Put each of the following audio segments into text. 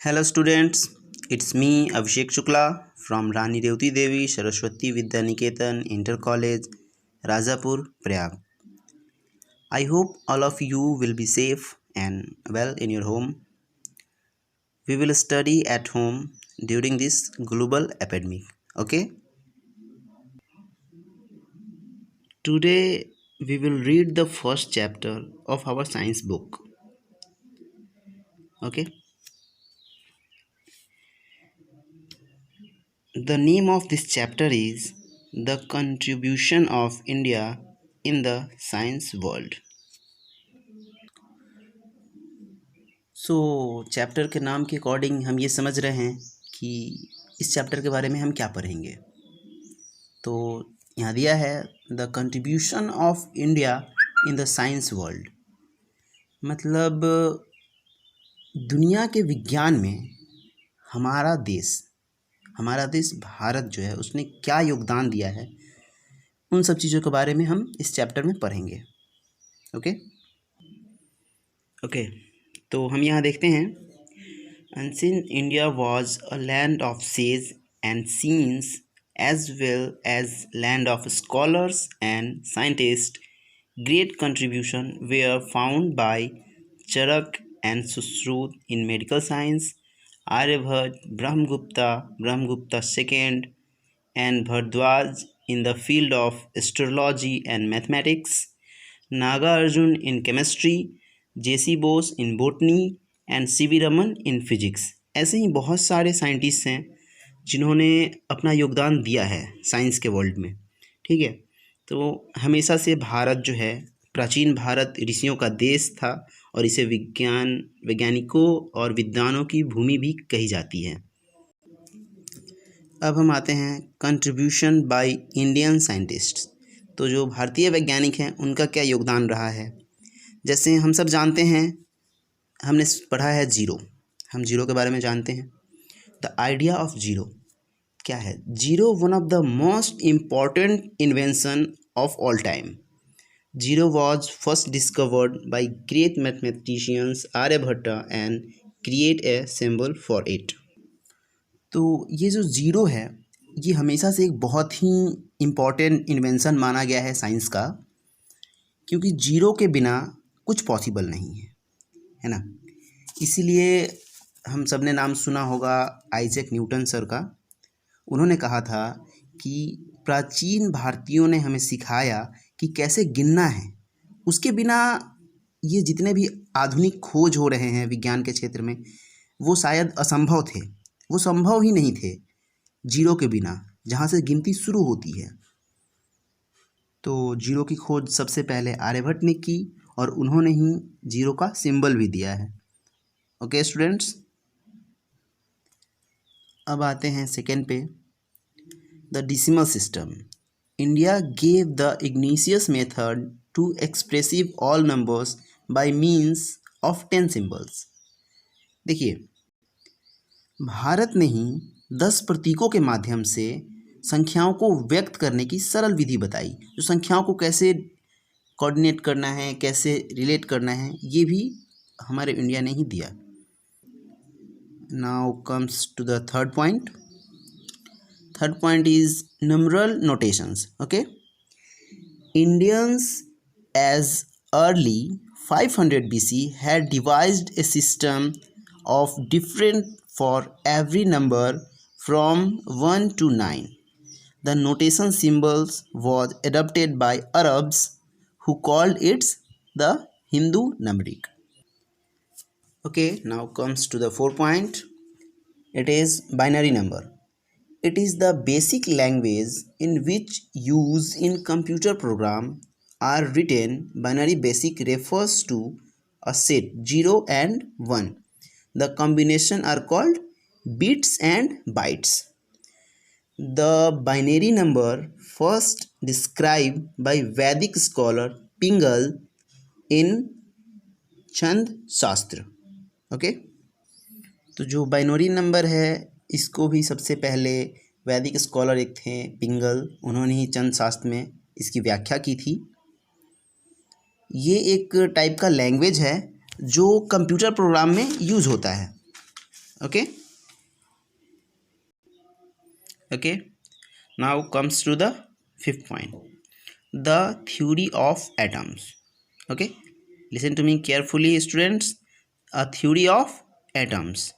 Hello students, it's me Abhishek Shukla from Rani Revati Devi Saraswati Vidya Niketan Inter College, Rajapur, Prayag. I hope all of you will be safe and well in your home. We will study at home during this global epidemic. Okay? Today we will read the first chapter of our science book. Okay? The name of this chapter is The Contribution of India in the Science World. Chapter के नाम के according हम ये समझ रहे हैं कि इस चैप्टर के बारे में हम क्या पढ़ेंगे। तो यहाँ दिया है the contribution of India in the science world, मतलब दुनिया के विज्ञान में हमारा देश भारत जो है उसने क्या योगदान दिया है, उन सब चीज़ों के बारे में हम इस चैप्टर में पढ़ेंगे। ओके, तो हम यहाँ देखते हैं Ancient India was a land of sages and saints as well as land of scholars and scientists. Great contribution were found by Charak and Sushrut in medical science, Aryabhat, Brahmagupta II, and Bhardwaj in the field of astrology and mathematics, Nagarjuna in chemistry, J.C. Bose in botany and CV. Raman in physics. ऐसे ही बहुत सारे scientist हैं जिन्होंने अपना योगदान दिया है science के वर्ल्ड में। ठीक है, तो हमेशा से भारत जो है, प्राचीन भारत ऋषियों का देश था और इसे वैज्ञानिकों और विद्वानों की भूमि भी कही जाती है। अब हम आते हैं कंट्रीब्यूशन बाय इंडियन साइंटिस्ट्स। तो जो भारतीय वैज्ञानिक हैं उनका क्या योगदान रहा है। जैसे हम सब जानते हैं, हमने पढ़ा है जीरो, हम जीरो के बारे में जानते हैं। द आइडिया ऑफ जीरो क्या है। Zero one of the most important invention of all time. Zero was first discovered by great mathematicians Aryabhatta and create a symbol for it. तो ये जो जीरो है ये हमेशा से एक बहुत ही इम्पॉर्टेंट इन्वेंशन माना गया है साइंस का, क्योंकि जीरो के बिना कुछ पॉसिबल नहीं है ना। इसीलिए हम सब ने नाम सुना होगा आइजैक न्यूटन सर का। उन्होंने कहा था कि प्राचीन भारतीयों ने हमें सिखाया कि कैसे गिनना है, उसके बिना ये जितने भी आधुनिक खोज हो रहे हैं विज्ञान के क्षेत्र में वो शायद असंभव थे, वो संभव ही नहीं थे जीरो के बिना, जहाँ से गिनती शुरू होती है। तो जीरो की खोज सबसे पहले आर्यभट्ट ने की और उन्होंने ही जीरो का सिंबल भी दिया है। ओके स्टूडेंट्स, अब आते हैं सेकेंड पे, the decimal system. India gave the ingenious method to expressive all numbers by means of 10 symbols. देखिए, भारत ने ही 10 प्रतीकों के माध्यम से संख्याओं को व्यक्त करने की सरल विधि बताई। जो संख्याओं को कैसे कोऑर्डिनेट करना है, कैसे रिलेट करना है, ये भी हमारे इंडिया ने ही दिया। Now comes to the third point. Third point is numeral notations. Okay, Indians as early 500 BC had devised a system of different for every number from 1 to 9. The notation symbols was adopted by Arabs who called it the Hindu numeric. Okay, now comes to the fourth point. It is binary number. It is the basic language in which use in computer program are written. Binary basic refers to a set 0 and 1. The combination are called bits and bytes. The binary number first described by Vedic scholar Pingal in चंद शास्त्र। Okay, तो जो binary number है इसको भी सबसे पहले वैदिक scholar एक थे पिंगल, उन्होंने ही चंद शास्त्र में इसकी व्याख्या की थी। ये एक टाइप का लैंग्वेज है जो कंप्यूटर प्रोग्राम में यूज़ होता है। Okay. Okay, now comes to the fifth point, the theory of atoms. Okay, listen to me carefully, students. A theory of atoms.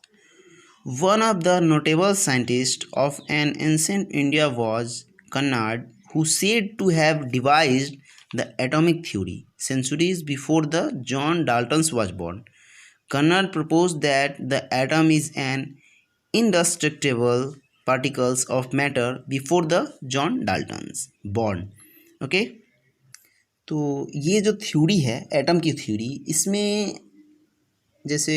One of the notable scientists of an ancient India was Carnot, who said to have devised the atomic theory centuries before the John Dalton was born. Carnot proposed that the atom is an indestructible particles of matter before the John Dalton's born. Okay, तो ये जो theory है atom की theory, इसमें जैसे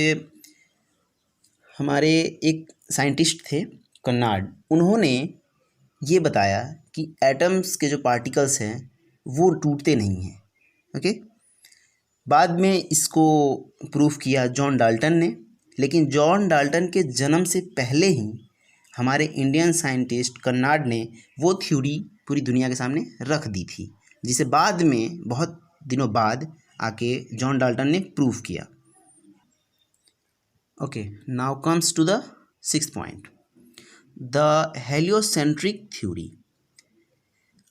हमारे एक scientist थे कन्नाड, उन्होंने ये बताया कि एटम्स के जो पार्टिकल्स हैं वो टूटते नहीं हैं. ओके, बाद में इसको प्रूफ किया जॉन डाल्टन ने, लेकिन जॉन डाल्टन के जन्म से पहले ही हमारे इंडियन साइंटिस्ट कन्नाड ने वो थ्योरी पूरी दुनिया के सामने रख दी थी, जिसे बाद में बहुत दिनों बाद आके जॉन डाल्टन ने प्रूफ किया. Okay, now comes to the sixth point, the heliocentric theory.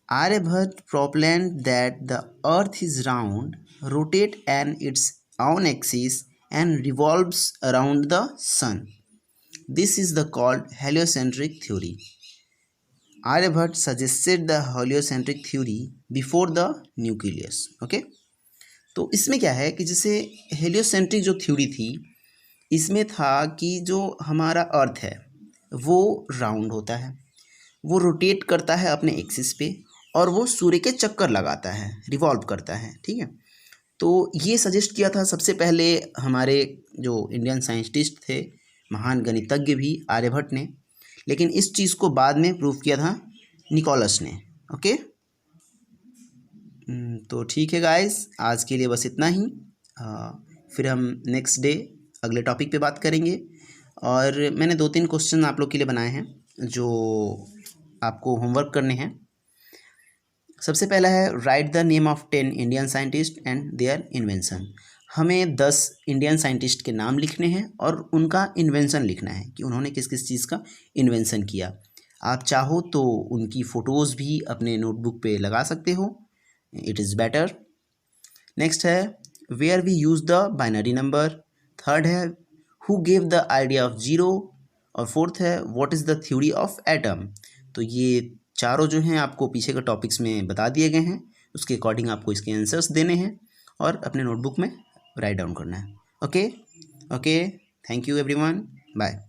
Aryabhat proclaimed that the earth is round, rotates on its own axis and revolves around the sun. This is the called heliocentric theory. Aryabhat suggested the heliocentric theory before the nucleus. Okay, तो इसमें क्या है कि जैसे heliocentric जो theory थी, इसमें था कि जो हमारा अर्थ है वो राउंड होता है, वो रोटेट करता है अपने एक्सिस पे, और वो सूर्य के चक्कर लगाता है, रिवॉल्व करता है. ठीक है, तो ये सजेस्ट किया था सबसे पहले हमारे जो इंडियन साइंटिस्ट थे, महान गणितज्ञ भी, आर्यभट्ट ने, लेकिन इस चीज़ को बाद में प्रूव किया था निकोलस ने. ओके, तो ठीक है गाइस, आज के लिए बस इतना ही. फिर हम नेक्स्ट डे अगले टॉपिक पे बात करेंगे. और मैंने 2-3 क्वेश्चन आप लोग के लिए बनाए हैं जो आपको होमवर्क करने हैं. सबसे पहला है, write the name of 10 Indian scientist and their invention. हमें 10 इंडियन साइंटिस्ट के नाम लिखने हैं और उनका इन्वेंशन लिखना है कि उन्होंने किस किस चीज़ का इन्वेंशन किया. आप चाहो तो उनकी फ़ोटोज़ भी अपने नोटबुक पे लगा सकते हो, इट इज़ बेटर. नेक्स्ट है, where we use the binary number. Third है, who gave the idea of zero. और फोर्थ है, what is the theory of atom. तो ये चारों जो हैं आपको पीछे के टॉपिक्स में बता दिए गए हैं, उसके अकॉर्डिंग आपको इसके आंसर्स देने हैं और अपने नोटबुक में राइट डाउन करना है. Okay, thank you everyone, bye.